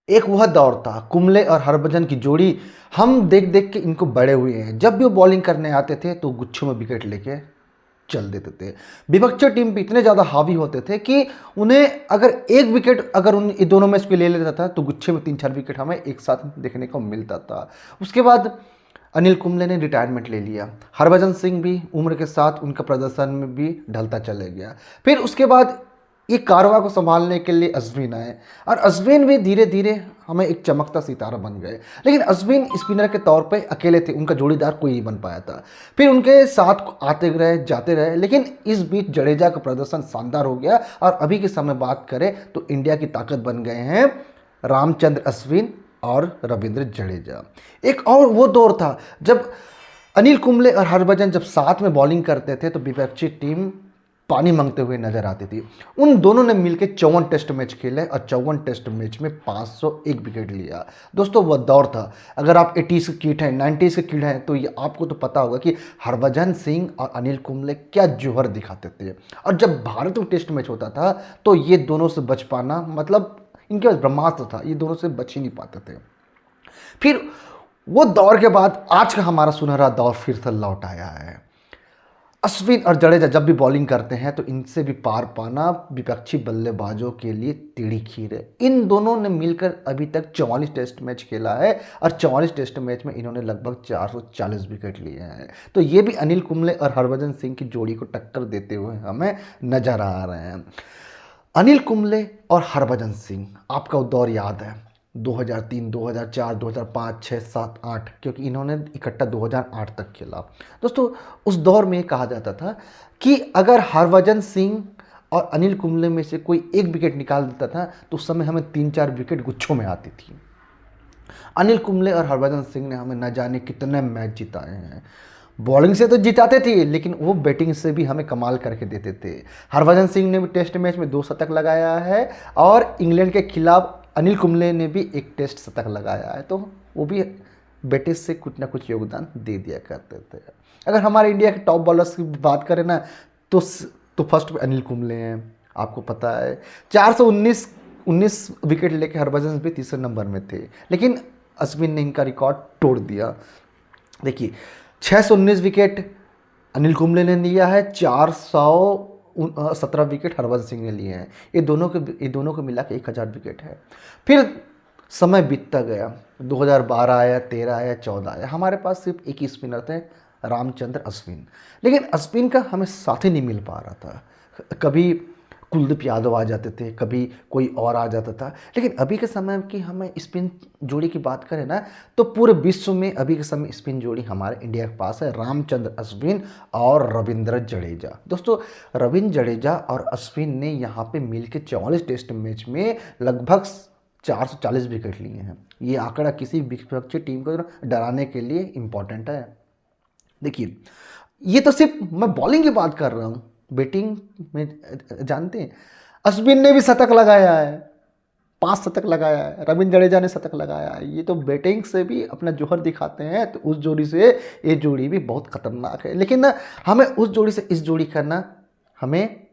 एक वह दौर था, कुंबले और हरभजन की जोड़ी हम देख देख के इनको बड़े हुए हैं। जब भी वो बॉलिंग करने आते थे तो गुच्छों में विकेट लेके चल देते थे। विपक्षी टीम पे इतने ज़्यादा हावी होते थे कि उन्हें अगर एक विकेट अगर उन दोनों मैच पे ले लेता था तो गुच्छे में 3-4 विकेट हमें एक साथ देखने को मिलता था। उसके बाद अनिल कुंबले ने रिटायरमेंट ले लिया। हरभजन सिंह भी उम्र के साथ उनका प्रदर्शन में भी ढलता चले गया। फिर उसके बाद ये कारवां को संभालने के लिए अश्विन आए और अश्विन भी धीरे धीरे हमें एक चमकता सितारा बन गए। लेकिन अश्विन स्पिनर के तौर पे अकेले थे, उनका जोड़ीदार कोई नहीं बन पाया था। फिर उनके साथ आते रहे जाते रहे, लेकिन इस बीच जडेजा का प्रदर्शन शानदार हो गया। और अभी के समय बात करें तो इंडिया की ताकत बन गए हैं रामचंद्र अश्विन और रविंद्र जडेजा। एक और वो दौर था जब अनिल कुंबले और हरभजन जब साथ में बॉलिंग करते थे तो विपक्षी टीम पानी मांगते हुए नजर आती थी। उन दोनों ने मिलकर 54 टेस्ट मैच खेले और 54 टेस्ट मैच में 501 विकेट लिया। दोस्तों वह दौर था। अगर आप 80s के किड हैं, 90s के किड हैं तो ये आपको तो पता होगा कि हरभजन सिंह और अनिल कुंबले क्या जौहर दिखाते थे। और जब भारत में टेस्ट मैच होता था तो ये दोनों से बच पाना मतलब इनके पास ब्रह्मास्त्र था, ये दोनों से बच ही नहीं पाते थे। फिर वो दौर के बाद आज का हमारा सुनहरा दौर फिर से लौट आया है। अश्विन और जडेजा जब भी बॉलिंग करते हैं तो इनसे भी पार पाना विपक्षी बल्लेबाजों के लिए टेढ़ी खीर है। इन दोनों ने मिलकर अभी तक 44 टेस्ट मैच खेला है और 44 टेस्ट मैच में इन्होंने लगभग 440 विकेट लिए हैं। तो ये भी अनिल कुंबले और हरभजन सिंह की जोड़ी को टक्कर देते हुए हमें नजर आ रहे हैं। अनिल कुंबले और हरभजन सिंह, आपका वो दौर याद है 2003, 2004, 2005, 6, 7, 8, क्योंकि इन्होंने इकट्ठा 2008 तक खेला। दोस्तों उस दौर में कहा जाता था कि अगर हरभजन सिंह और अनिल कुंबले में से कोई एक विकेट निकाल देता था तो उस समय हमें 3-4 विकेट गुच्छों में आती थी। अनिल कुंबले और हरभजन सिंह ने हमें न जाने कितने मैच जिताए हैं। बॉलिंग से तो जिताते थे लेकिन वो बैटिंग से भी हमें कमाल करके देते थे। हरभजन सिंह ने भी टेस्ट मैच में 2 शतक लगाया है और इंग्लैंड के खिलाफ अनिल कुंबले ने भी एक टेस्ट शतक लगाया है। तो वो भी बैटिंग से कुछ ना कुछ योगदान दे दिया करते थे। अगर हमारे इंडिया के टॉप बॉलर्स की बात करें ना तो फर्स्ट पे अनिल कुंबले हैं, आपको पता है 419 विकेट लेके हरभजन भी तीसरे नंबर में थे, लेकिन अश्विन ने इनका रिकॉर्ड तोड़ दिया। देखिए 619 विकेट अनिल कुंबले ने लिया है, 417 विकेट हरभजन सिंह ने लिए हैं। ये दोनों को मिला के 1000 विकेट है। फिर समय बीतता गया, 2012 आया, 13 आया, 14 आया, हमारे पास सिर्फ एक ही स्पिनर थे रामचंद्र अश्विन। लेकिन अश्विन का हमें साथ ही नहीं मिल पा रहा था। कभी कुलदीप यादव आ जाते थे, कभी कोई और आ जाता था। लेकिन अभी के समय की हमें स्पिन जोड़ी की बात करें ना तो पूरे विश्व में अभी के समय स्पिन जोड़ी हमारे इंडिया के पास है रामचंद्र अश्विन और रविंद्र जडेजा। दोस्तों रविंद्र जडेजा और अश्विन ने यहाँ पे मिलकर 44 टेस्ट मैच में लगभग 440 विकेट लिए हैं। ये आंकड़ा किसी विपक्षी टीम को डराने के लिए इम्पॉर्टेंट है। देखिए ये तो सिर्फ मैं बॉलिंग की बात कर रहा हूँ, बैटिंग में जानते हैं अश्विन ने भी शतक लगाया है, 5 शतक लगाया है, रविंद्र जडेजा ने शतक लगाया है। ये तो बैटिंग से भी अपना जौहर दिखाते हैं। तो उस जोड़ी से ये जोड़ी भी बहुत खतरनाक है। लेकिन ना हमें उस जोड़ी से इस जोड़ी करना हमें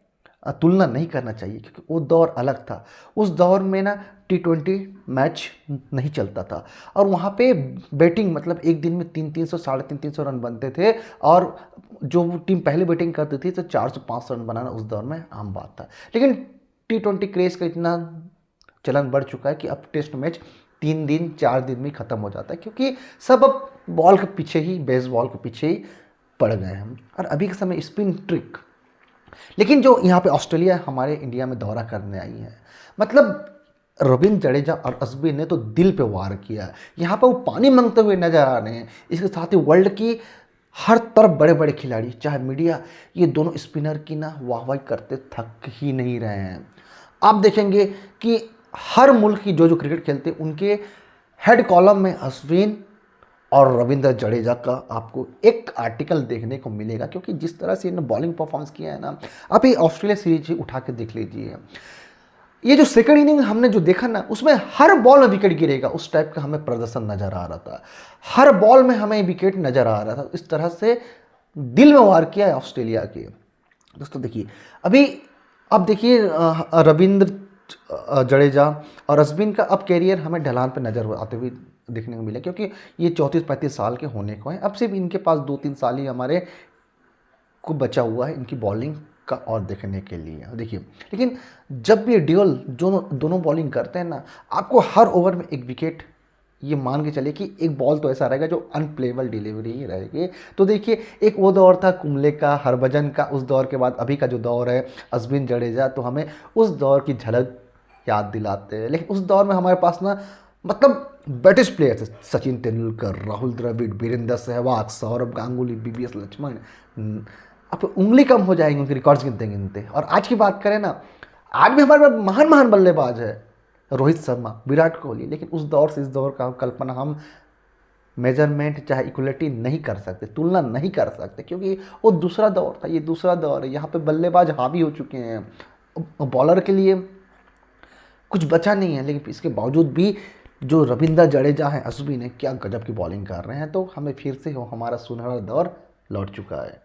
तुलना नहीं करना चाहिए, क्योंकि वो दौर अलग था। उस दौर में ना T20 मैच नहीं चलता था और वहाँ पे बैटिंग मतलब एक दिन में 300-300, 350 रन बनते थे और जो टीम पहले बैटिंग करती थी तो 400-500 रन बनाना उस दौर में आम बात था। लेकिन T20 क्रेज का इतना चलन बढ़ चुका है कि अब टेस्ट मैच 3 दिन 4 दिन में ख़त्म हो जाता है, क्योंकि सब अब बॉल के पीछे ही, बेसबॉल के पीछे ही पड़ गए हैं। और अभी के समय स्पिन ट्रिक, लेकिन जो यहाँ पे ऑस्ट्रेलिया हमारे इंडिया में दौरा करने आई है, मतलब रविंद्र जडेजा और अश्विन ने तो दिल पे वार किया है। यहाँ पर वो पानी मांगते हुए नजर आ रहे हैं। इसके साथ ही वर्ल्ड की हर तरफ बड़े बड़े खिलाड़ी चाहे मीडिया ये दोनों स्पिनर की ना वाहवाही करते थक ही नहीं रहे हैं। आप देखेंगे कि हर मुल्क की जो क्रिकेट खेलते हैं उनके हेड कॉलम में अश्विन और रविंद्र जडेजा का आपको एक आर्टिकल देखने को मिलेगा, क्योंकि जिस तरह से इन्होंने बॉलिंग परफॉर्मेंस किया है ना, आप ये ऑस्ट्रेलिया सीरीज उठा के देख लीजिए। ये जो सेकंड इनिंग हमने जो देखा ना उसमें हर बॉल में विकेट गिरेगा, उस टाइप का हमें प्रदर्शन नजर आ रहा था। हर बॉल में हमें विकेट नजर आ रहा था। इस तरह से दिल में वार किया है ऑस्ट्रेलिया के। दोस्तों देखिए अभी अब देखिए रविंद्र जडेजा और अश्विन का अब कैरियर हमें ढलान पर नज़र आते हुए देखने को मिला, क्योंकि ये 34-35 साल के होने को हैं। अब सिर्फ इनके पास 2-3 साल ही हमारे को बचा हुआ है इनकी बॉलिंग का और देखने के लिए। देखिए, लेकिन जब भी ड्यूअल दोनों दोनों बॉलिंग करते हैं ना, आपको हर ओवर में एक विकेट, ये मान के चलिए कि एक बॉल तो ऐसा रहेगा जो अनप्लेबल डिलीवरी ही रहेगी। तो देखिए, एक वो दौर था कुंबले का, हरभजन का, उस दौर के बाद अभी का जो दौर है अश्विन जडेजा, तो हमें उस दौर की झलक याद दिलाते हैं। लेकिन उस दौर में हमारे पास ना, मतलब ब्रिटिश प्लेयर्स थे, सचिन तेंदुलकर, राहुल द्रविड़, वीरेंद्र सहवाग, सौरभ गांगुली, बीबीएस लक्ष्मण। अब उंगली कम हो जाएंगे उनके रिकॉर्ड्स गिनते गिनते। और आज की बात करें ना, आज भी हमारे पास महान महान बल्लेबाज है, रोहित शर्मा, विराट कोहली। लेकिन उस दौर से इस दौर का कल्पना हम मेजरमेंट चाहे इक्वलिटी नहीं कर सकते, तुलना नहीं कर सकते, क्योंकि वो दूसरा दौर था, ये दूसरा दौर है। यहाँ पे बल्लेबाज हावी हो चुके हैं, बॉलर के लिए कुछ बचा नहीं है। लेकिन इसके बावजूद भी जो रविंद्र जडेजा है, अश्विन है, क्या गजब की बॉलिंग कर रहे हैं। तो हमें फिर से हमारा सुनहरा दौर लौट चुका है।